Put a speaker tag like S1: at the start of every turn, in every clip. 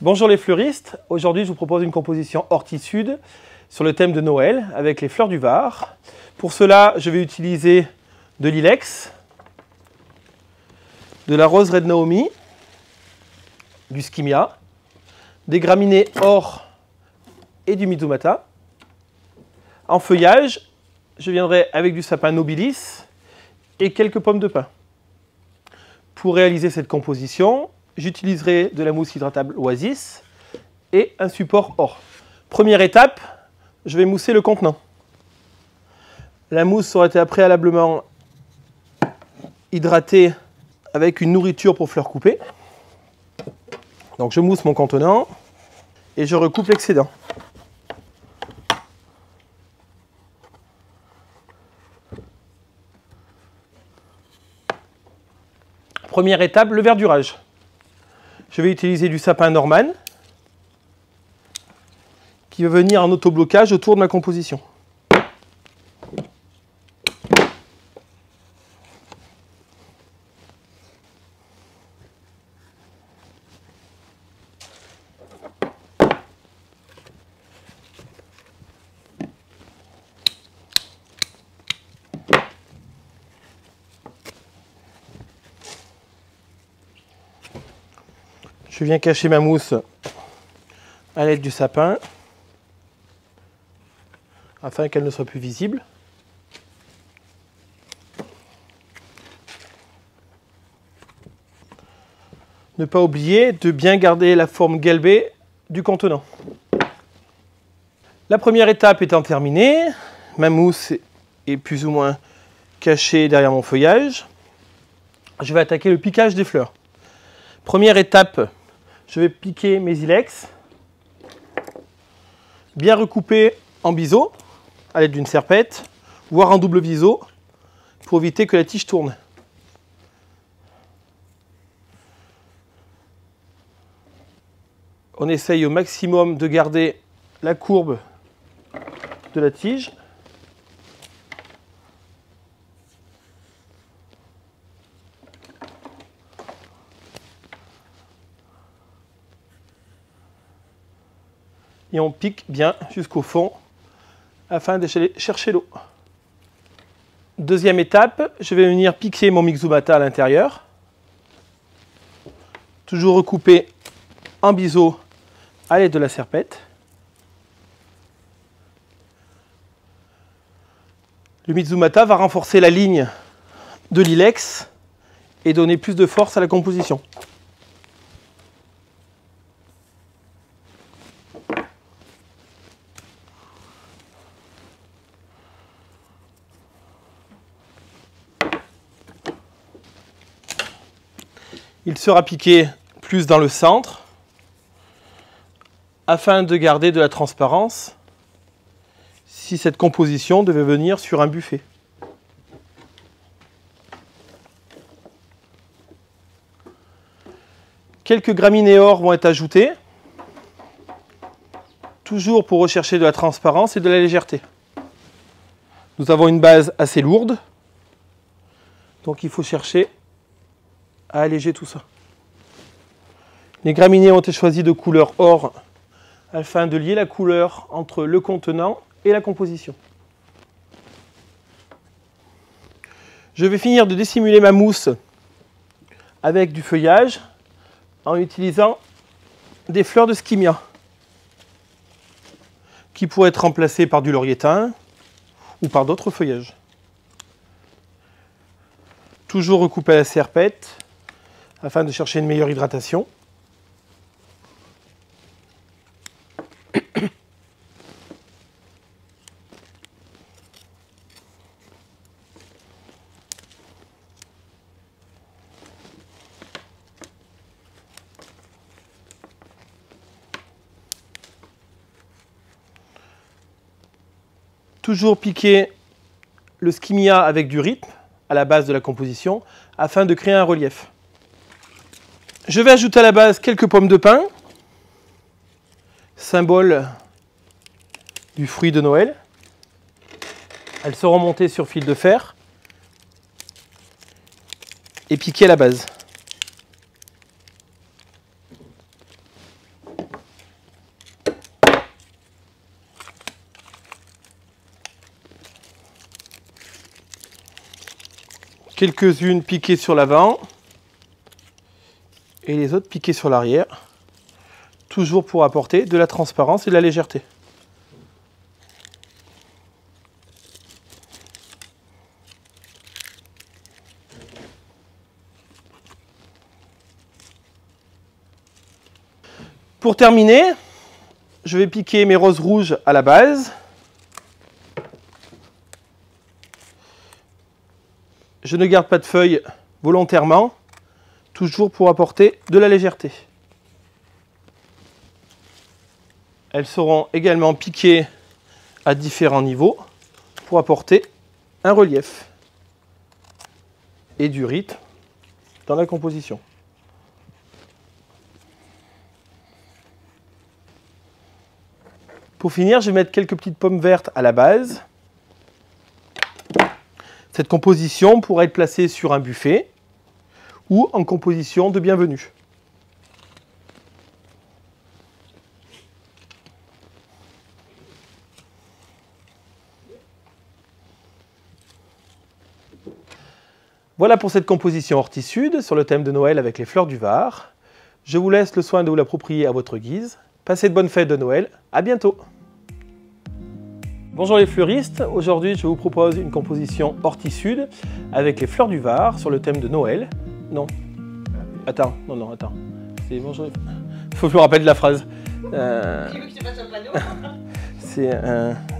S1: Bonjour les fleuristes, aujourd'hui je vous propose une composition horti-sud sur le thème de Noël avec les fleurs du Var. Pour cela, je vais utiliser de l'ilex, de la rose Red Naomi, du skimia, des graminées or et du mizumata. En feuillage, je viendrai avec du sapin nobilis et quelques pommes de pin. Pour réaliser cette composition, j'utiliserai de la mousse hydratable Oasis et un support or. Première étape, je vais mousser le contenant. La mousse aura été préalablement hydratée avec une nourriture pour fleurs coupées. Donc je mousse mon contenant et je recoupe l'excédent. Première étape, le verdurage. Je vais utiliser du sapin Norman qui va venir en autoblocage autour de ma composition. Je viens cacher ma mousse à l'aide du sapin afin qu'elle ne soit plus visible. Ne pas oublier de bien garder la forme galbée du contenant. La première étape étant terminée, ma mousse est plus ou moins cachée derrière mon feuillage. Je vais attaquer le piquage des fleurs. Première étape, je vais piquer mes ilex, bien recoupés en biseau à l'aide d'une serpette, voire en double biseau, pour éviter que la tige tourne. On essaye au maximum de garder la courbe de la tige. Et on pique bien jusqu'au fond afin d'aller chercher l'eau. Deuxième étape, je vais venir piquer mon mizumata à l'intérieur. Toujours recoupé en biseau à l'aide de la serpette. Le mizumata va renforcer la ligne de l'ilex et donner plus de force à la composition. Il sera piqué plus dans le centre afin de garder de la transparence si cette composition devait venir sur un buffet. Quelques graminées or vont être ajoutées, toujours pour rechercher de la transparence et de la légèreté. Nous avons une base assez lourde, donc il faut chercher à alléger tout ça. Les graminées ont été choisis de couleur or afin de lier la couleur entre le contenant et la composition. Je vais finir de dissimuler ma mousse avec du feuillage en utilisant des fleurs de skimia qui pourraient être remplacées par du laurier thym ou par d'autres feuillages. Toujours recoupé à la serpette afin de chercher une meilleure hydratation. Toujours piquer le skimia avec du rythme à la base de la composition afin de créer un relief. Je vais ajouter à la base quelques pommes de pin, symbole du fruit de Noël. Elles seront montées sur fil de fer et piquées à la base. quelques-unes piquées sur l'avant et les autres piquées sur l'arrière, toujours pour apporter de la transparence et de la légèreté. Pour terminer, je vais piquer mes roses rouges à la base. Je ne garde pas de feuilles volontairement, toujours pour apporter de la légèreté. Elles seront également piquées à différents niveaux pour apporter un relief et du rythme dans la composition. Pour finir, je vais mettre quelques petites pommes vertes à la base. Cette composition pourra être placée sur un buffet ou en composition de bienvenue. Voilà pour cette composition horti-sud sur le thème de Noël avec les fleurs du Var. Je vous laisse le soin de vous l'approprier à votre guise. Passez de bonnes fêtes de Noël. À bientôt. Bonjour les fleuristes, aujourd'hui je vous propose une composition horti-sud avec les fleurs du Var sur le thème de Noël. Non, attends, attends. C'est bonjour. Faut que je me rappelle de la phrase.
S2: Tu veux que je te fasse un panneau?
S1: C'est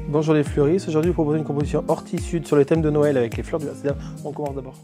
S1: bonjour les fleuristes, aujourd'hui je vous propose une composition horti-sud sur le thème de Noël avec les fleurs du Var. On commence d'abord.